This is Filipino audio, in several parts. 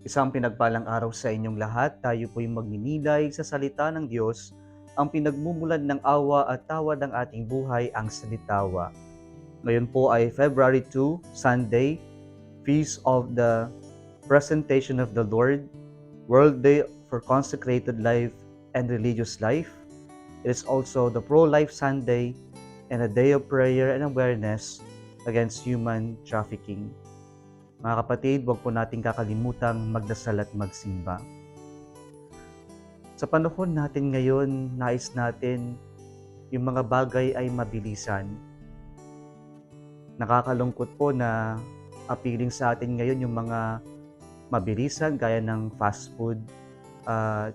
Isang pinagpalang araw sa inyong lahat. Tayo po'y magninilay sa salita ng Diyos, ang pinagmumulan ng awa at tawa ng ating buhay, ang salitawa. Ngayon po ay February 2, Sunday, Feast of the Presentation of the Lord, World Day for Consecrated Life and Religious Life. It is also the Pro-Life Sunday and a day of prayer and awareness against human trafficking. Mga kapatid, huwag po nating kakalimutang magdasal at magsimba. Sa panahon natin ngayon, nais natin yung mga bagay ay mabilisan. Nakakalungkot po na appealing sa atin ngayon yung mga mabilisan gaya ng fast food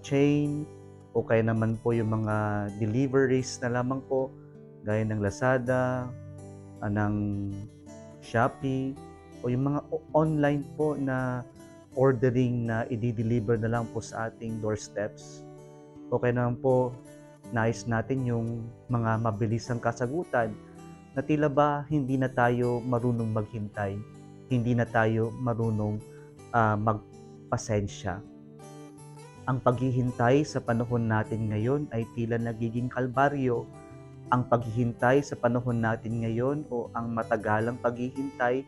chain o kaya naman po yung mga deliveries na lamang po gaya ng Lazada, ng Shopee, o yung mga online po na ordering na i-deliver na lang po sa ating doorsteps. O kaya naman po, nais natin yung mga mabilisang kasagutan na tila ba hindi na tayo marunong maghintay, hindi na tayo marunong magpasensya. Ang paghihintay sa panahon natin ngayon ay tila nagiging kalbaryo. Ang paghihintay sa panahon natin ngayon o ang matagalang paghihintay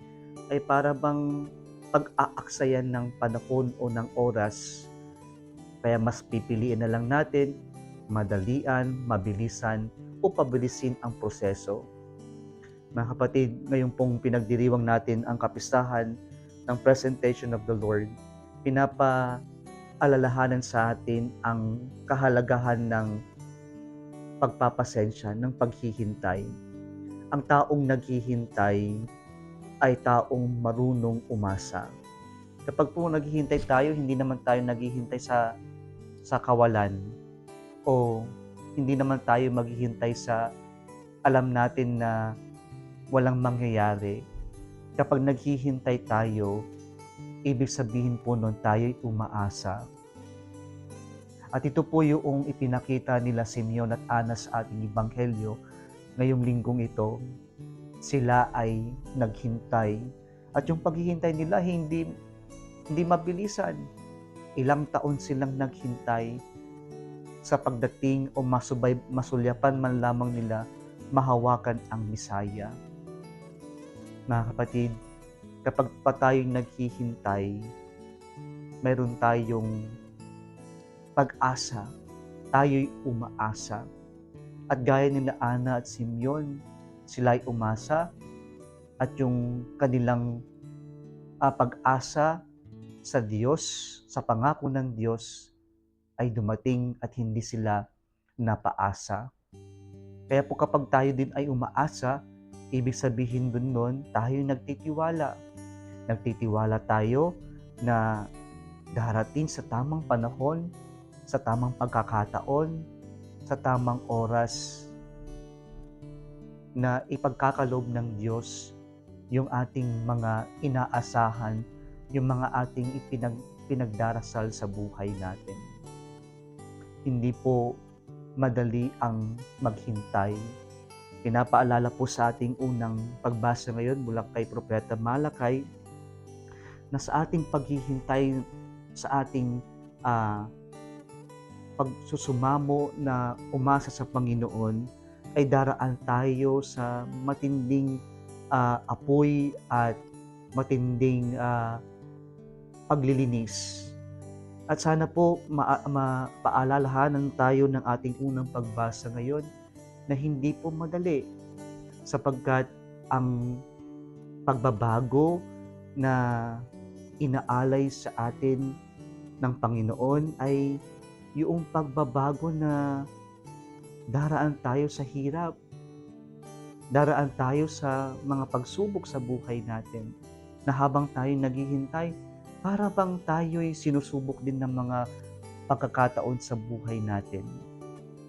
ay para bang pag-aaksayan ng panahon o ng oras. Kaya mas pipiliin na lang natin madalian, mabilisan o pabilisin ang proseso. Mga kapatid, ngayon pong pinagdiriwang natin ang kapistahan ng Presentation of the Lord, pinapaalalahanan sa atin ang kahalagahan ng pagpapasensya, ng paghihintay. Ang taong naghihintay ay taong marunong umasa. Kapag po naghihintay tayo, hindi naman tayo naghihintay sa kawalan o hindi naman tayo maghihintay sa alam natin na walang mangyayari. Kapag naghihintay tayo, ibig sabihin po nun tayo'y umaasa. At ito po yung ipinakita nila Simeon at Ana sa ating ebanghelyo ngayong linggong ito. Sila ay naghintay. At yung paghihintay nila hindi mabilisan. Ilang taon silang naghintay sa pagdating o masulyapan man lamang nila mahawakan ang Misaya. Mga kapatid, kapag pa tayong naghihintay, mayroon tayong pag-asa, tayo'y umaasa. At gaya nila Ana at Simeon, sila'y umasa at yung kanilang pag-asa sa Diyos, sa pangako ng Diyos ay dumating at hindi sila napaasa. Kaya po kapag tayo din ay umaasa, ibig sabihin dun nun, tayo nagtitiwala. Nagtitiwala tayo na darating sa tamang panahon, sa tamang pagkakataon, sa tamang oras na ipagkakaloob ng Diyos yung ating mga inaasahan, yung mga ating pinagdarasal sa buhay natin. Hindi po madali ang maghintay. Pinapaalala po sa ating unang pagbasa ngayon mula kay Propeta Malakay na sa ating paghihintay, sa ating pagsusumamo na umasa sa Panginoon, ay daraan tayo sa matinding apoy at matinding paglilinis. At sana po mapaalalahanan tayo ng ating unang pagbasa ngayon na hindi po madali sapagkat ang pagbabago na inaalay sa atin ng Panginoon ay yung pagbabago na daraan tayo sa hirap, daraan tayo sa mga pagsubok sa buhay natin, na habang tayo naghihintay, para bang tayo'y sinusubok din ng mga pagkakataon sa buhay natin.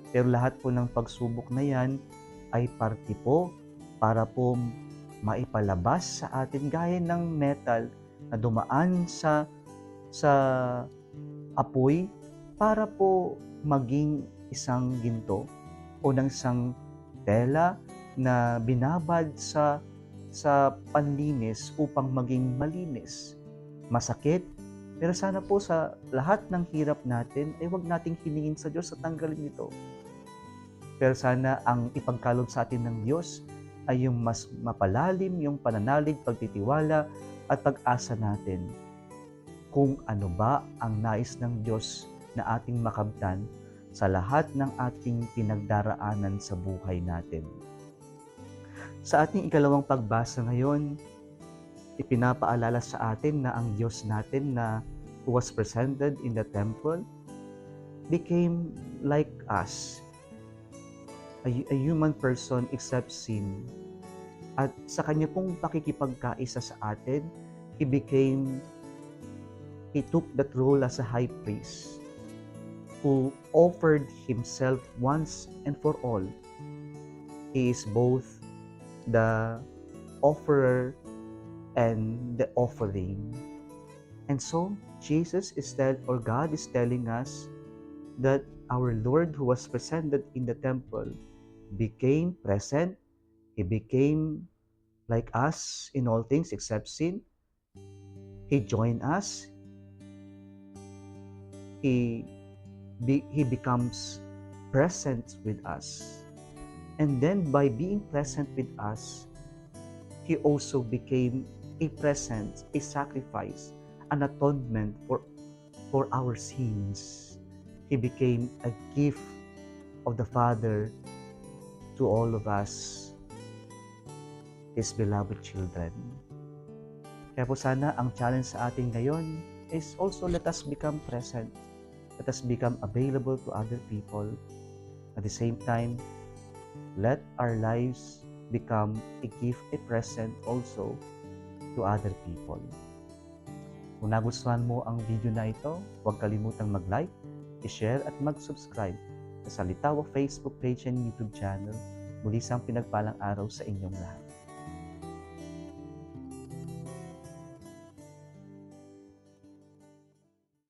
Pero lahat po ng pagsubok na yan ay parte po para po maipalabas sa atin gaya ng metal na dumaan sa apoy para po maging isang ginto o ng isang tela na binabad sa panlinis upang maging malinis. Masakit, Pero sana po sa lahat ng hirap natin ay huwag nating hiningin sa Diyos sa tanggalin ito. Pero sana ang ipagkaloob sa atin ng Diyos ay yung mas mapalalim yung pananalig, pagtitiwala at pag-asa natin kung ano ba ang nais ng Diyos na ating makamtan sa lahat ng ating pinagdaraanan sa buhay natin. Sa ating ikalawang pagbasa ngayon, ipinapaalala sa atin na ang Diyos natin na who was presented in the temple became like us, a human person except sin. At sa kanya pong pakikipagkaisa sa atin, he took that role as a high priest who offered himself once and for all. He is both the offerer and the offering. And so, God is telling us that our Lord who was presented in the temple became present. He became like us in all things except sin. He joined us. He becomes present with us. And then by being present with us, He also became a present, a sacrifice, an atonement for our sins. He became a gift of the Father to all of us, His beloved children. Kaya po sana ang challenge sa atin ngayon is also let us become present. Let us become available to other people. At the same time, let our lives become a gift, a present also to other people. Kung nagustuhan mo ang video na ito, huwag kalimutang mag-like, i-share at mag-subscribe sa Salita o Facebook page and YouTube channel. Muli isang pinagpalang araw sa inyong lahat.